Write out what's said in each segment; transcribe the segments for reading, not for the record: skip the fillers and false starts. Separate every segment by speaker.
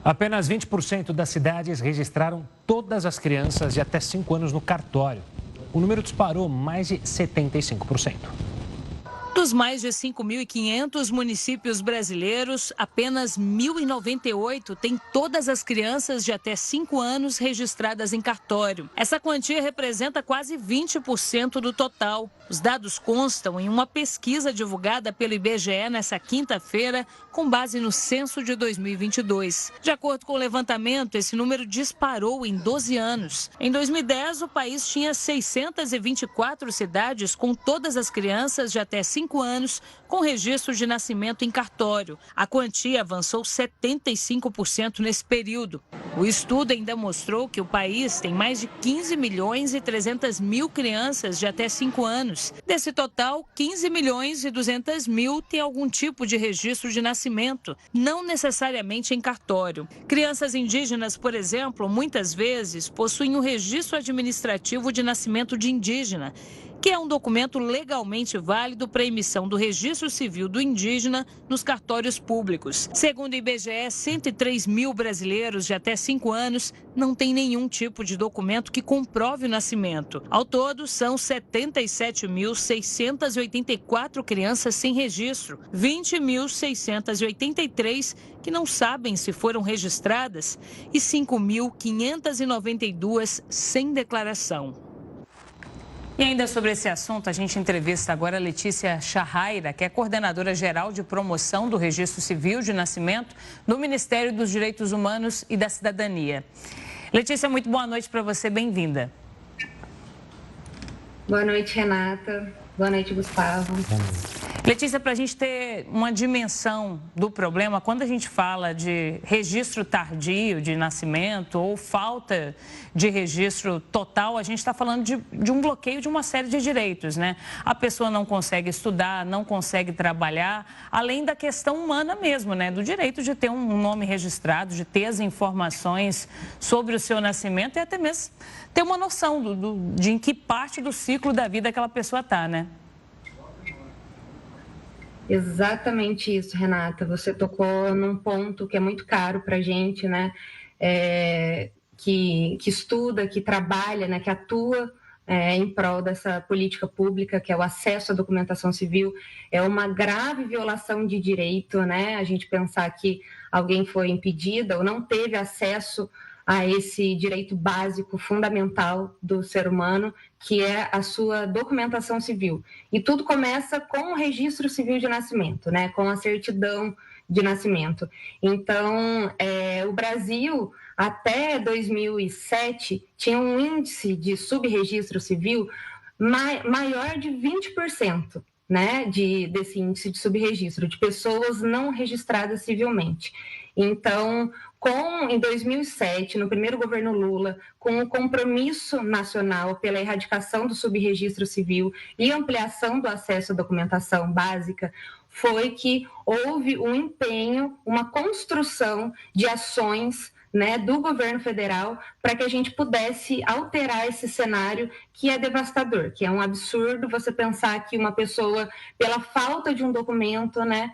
Speaker 1: Apenas 20% das cidades registraram todas as crianças de até 5 anos no cartório. O número disparou mais de 75%.
Speaker 2: Dos mais de 5.500 municípios brasileiros, apenas 1.098 têm todas as crianças de até 5 anos registradas em cartório. Essa quantia representa quase 20% do total. Os dados constam em uma pesquisa divulgada pelo IBGE nesta quinta-feira, com base no censo de 2022. De acordo com o levantamento, esse número disparou em 12 anos. Em 2010, o país tinha 624 cidades com todas as crianças de até 5 anos com registro de nascimento em cartório. A quantia avançou 75% nesse período. O estudo ainda mostrou que o país tem mais de 15 milhões e 300 mil crianças de até 5 anos. Desse total, 15 milhões e 200 mil têm algum tipo de registro de nascimento, não necessariamente em cartório. Crianças indígenas, por exemplo, muitas vezes possuem o registro administrativo de nascimento de indígena, que é um documento legalmente válido para a emissão do registro civil do indígena nos cartórios públicos. Segundo o IBGE, 103 mil brasileiros de até 5 anos não têm nenhum tipo de documento que comprove o nascimento. Ao todo, são 77.684 crianças sem registro, 20.683 que não sabem se foram registradas e 5.592 sem declaração. E ainda sobre esse assunto, a gente entrevista agora a Letícia Charraira, que é coordenadora geral de promoção do Registro Civil de Nascimento no Ministério dos Direitos Humanos e da Cidadania. Letícia, muito boa noite para você, bem-vinda.
Speaker 3: Boa noite, Renata. Boa noite, Gustavo.
Speaker 2: Letícia, para a gente ter uma dimensão do problema, quando a gente fala de registro tardio de nascimento ou falta de registro total, a gente está falando de um bloqueio de uma série de direitos, né? A pessoa não consegue estudar, não consegue trabalhar, além da questão humana mesmo, né? Do direito de ter um nome registrado, de ter as informações sobre o seu nascimento e até mesmo ter uma noção de em que parte do ciclo da vida aquela pessoa está, né?
Speaker 3: Exatamente isso, Renata. Você tocou num ponto que é muito caro para a gente, né? Que estuda, que trabalha, né? Que atua em prol dessa política pública, que é o acesso à documentação civil. É uma grave violação de direito, né? A gente pensar que alguém foi impedida ou não teve acesso a esse direito básico, fundamental do ser humano, que é a sua documentação civil. E tudo começa com o registro civil de nascimento, né? Com a certidão de nascimento. Então, o Brasil, até 2007, tinha um índice de subregistro civil maior de 20%. Né, desse índice de subregistro, de pessoas não registradas civilmente. Então, em 2007, no primeiro governo Lula, com o compromisso nacional pela erradicação do subregistro civil e ampliação do acesso à documentação básica, foi que houve um empenho, uma construção de ações, né, do governo federal para que a gente pudesse alterar esse cenário que é devastador, que é um absurdo você pensar que uma pessoa, pela falta de um documento, né,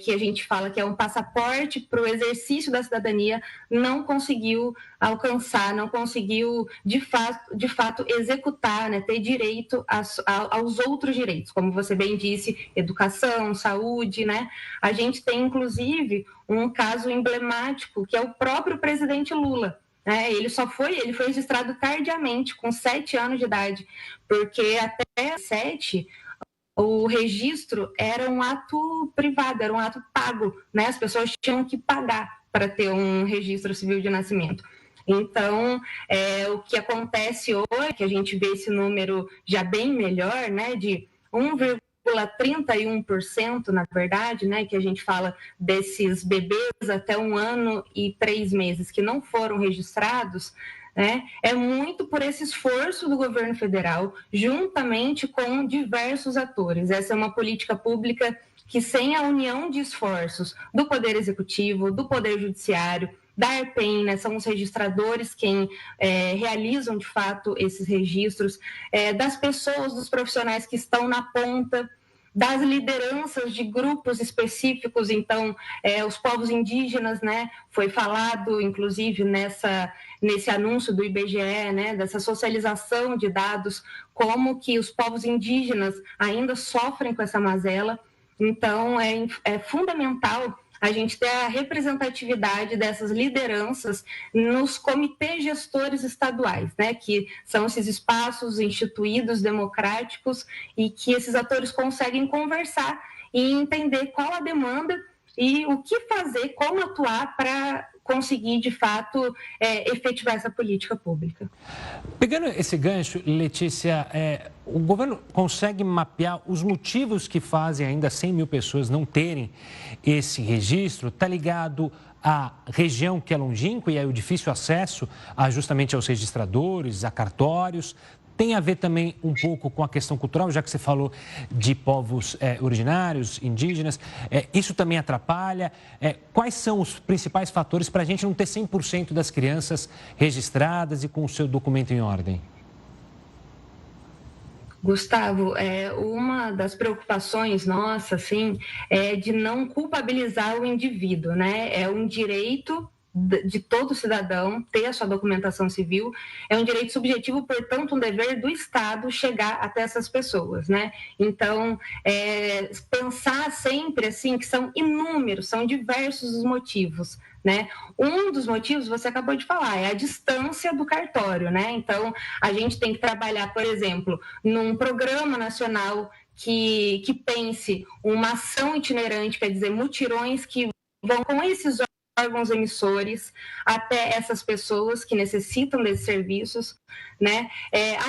Speaker 3: que a gente fala que é um passaporte para o exercício da cidadania, não conseguiu alcançar, não conseguiu de fato executar, né, ter direito aos outros direitos, como você bem disse, educação, saúde, né? A gente tem, inclusive, um caso emblemático, que é o próprio presidente Lula. Ele foi registrado tardiamente, com 7 anos de idade, porque até 7 o registro era um ato privado, era um ato pago, né? As pessoas tinham que pagar para ter um registro civil de nascimento. Então, o que acontece hoje, que a gente vê esse número já bem melhor, né, de 1,31%, na verdade, né, que a gente fala desses bebês até 1 ano e 3 meses que não foram registrados, né, é muito por esse esforço do governo federal, juntamente com diversos atores. Essa é uma política pública que, sem a união de esforços do Poder Executivo, do Poder Judiciário, da ARPEN, né, são os registradores quem realizam, de fato, esses registros, das pessoas, dos profissionais que estão na ponta, das lideranças de grupos específicos, então, os povos indígenas, né, foi falado, inclusive, nesse anúncio do IBGE, né, dessa socialização de dados, como que os povos indígenas ainda sofrem com essa mazela. Então, é fundamental a gente ter a representatividade dessas lideranças nos comitês gestores estaduais, né, que são esses espaços instituídos, democráticos, e que esses atores conseguem conversar e entender qual a demanda e o que fazer, como atuar para conseguir, de fato, efetivar essa política pública.
Speaker 1: Pegando esse gancho, Letícia, o governo consegue mapear os motivos que fazem ainda 100 mil pessoas não terem esse registro? Está ligado à região que é longínqua e aí o difícil acesso justamente aos registradores, a cartórios? Tem a ver também um pouco com a questão cultural, já que você falou de povos originários, indígenas. Isso também atrapalha? Quais são os principais fatores para a gente não ter 100% das crianças registradas e com o seu documento em ordem?
Speaker 3: Gustavo, uma das preocupações nossas, assim, é de não culpabilizar o indivíduo, né? É um direito de todo cidadão ter a sua documentação civil, é um direito subjetivo, portanto, um dever do Estado chegar até essas pessoas, né? Então, pensar sempre, assim, que são inúmeros, são diversos os motivos, né? Um dos motivos, você acabou de falar, é a distância do cartório, né? Então, a gente tem que trabalhar, por exemplo, num programa nacional que pense uma ação itinerante, quer dizer, mutirões que vão com esses órgãos emissores até essas pessoas que necessitam desses serviços, né?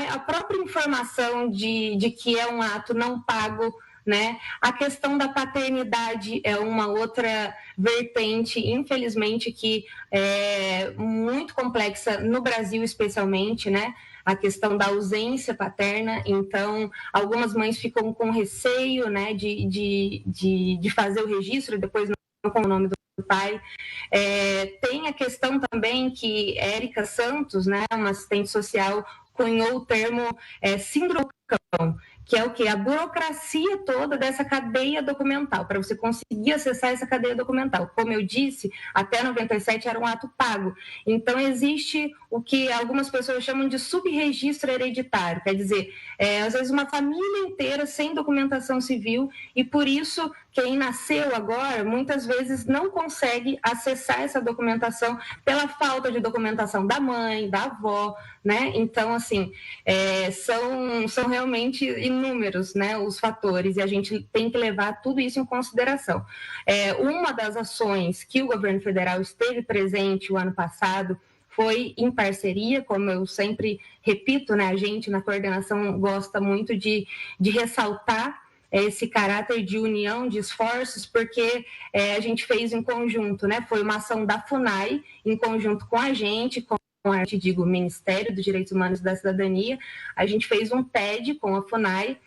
Speaker 3: A própria informação de que é um ato não pago, né? A questão da paternidade é uma outra vertente, infelizmente, que é muito complexa no Brasil, especialmente, né? A questão da ausência paterna. Então, algumas mães ficam com receio, né, de fazer o registro e depois não com o nome do pai. Tem a questão também que Érica Santos, né, uma assistente social, cunhou o termo síndrome do cão, que é o quê? A burocracia toda dessa cadeia documental, para você conseguir acessar essa cadeia documental. Como eu disse, até 97 era um ato pago. Então, existe o que algumas pessoas chamam de subregistro hereditário, quer dizer, às vezes uma família inteira sem documentação civil, e por isso quem nasceu agora, muitas vezes não consegue acessar essa documentação pela falta de documentação da mãe, da avó, né? Então, assim, são realmente inúmeros, né, os fatores, e a gente tem que levar tudo isso em consideração. Uma das ações que o governo federal esteve presente o ano passado foi em parceria, como eu sempre repito, né, a gente na coordenação gosta muito de ressaltar esse caráter de união de esforços, porque a gente fez em conjunto, né? Foi uma ação da FUNAI, em conjunto com a gente, com o Ministério dos Direitos Humanos e da Cidadania. A gente fez um TED com a FUNAI,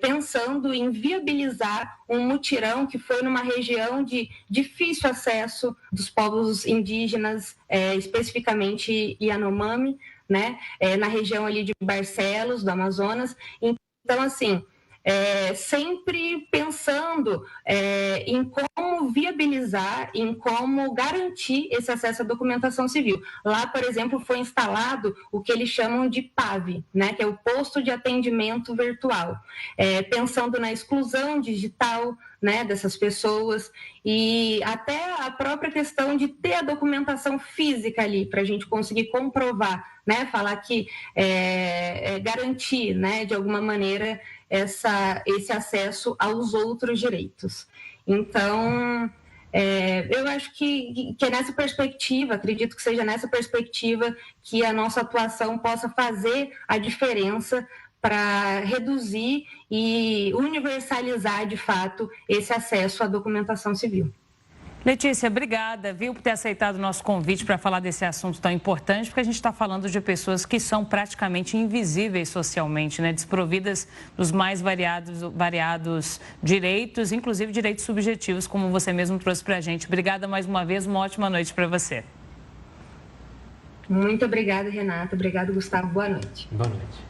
Speaker 3: pensando em viabilizar um mutirão que foi numa região de difícil acesso dos povos indígenas, especificamente Yanomami, né? Na região ali de Barcelos, do Amazonas. Então, assim, sempre pensando em como viabilizar, em como garantir esse acesso à documentação civil. Lá, por exemplo, foi instalado o que eles chamam de PAV, né, que é o Posto de Atendimento Virtual, pensando na exclusão digital, né, dessas pessoas, e até a própria questão de ter a documentação física ali, para a gente conseguir comprovar, né, falar que garantir, né, de alguma maneira, esse acesso aos outros direitos. Então, eu acho que é nessa perspectiva, acredito que seja nessa perspectiva que a nossa atuação possa fazer a diferença para reduzir e universalizar, de fato, esse acesso à documentação civil.
Speaker 2: Letícia, obrigada, viu, por ter aceitado o nosso convite para falar desse assunto tão importante, porque a gente está falando de pessoas que são praticamente invisíveis socialmente, né, desprovidas dos mais variados direitos, inclusive direitos subjetivos, como você mesmo trouxe para a gente. Obrigada mais uma vez, uma ótima noite para você.
Speaker 3: Muito obrigada, Renata. Obrigado, Gustavo. Boa noite.
Speaker 1: Boa noite.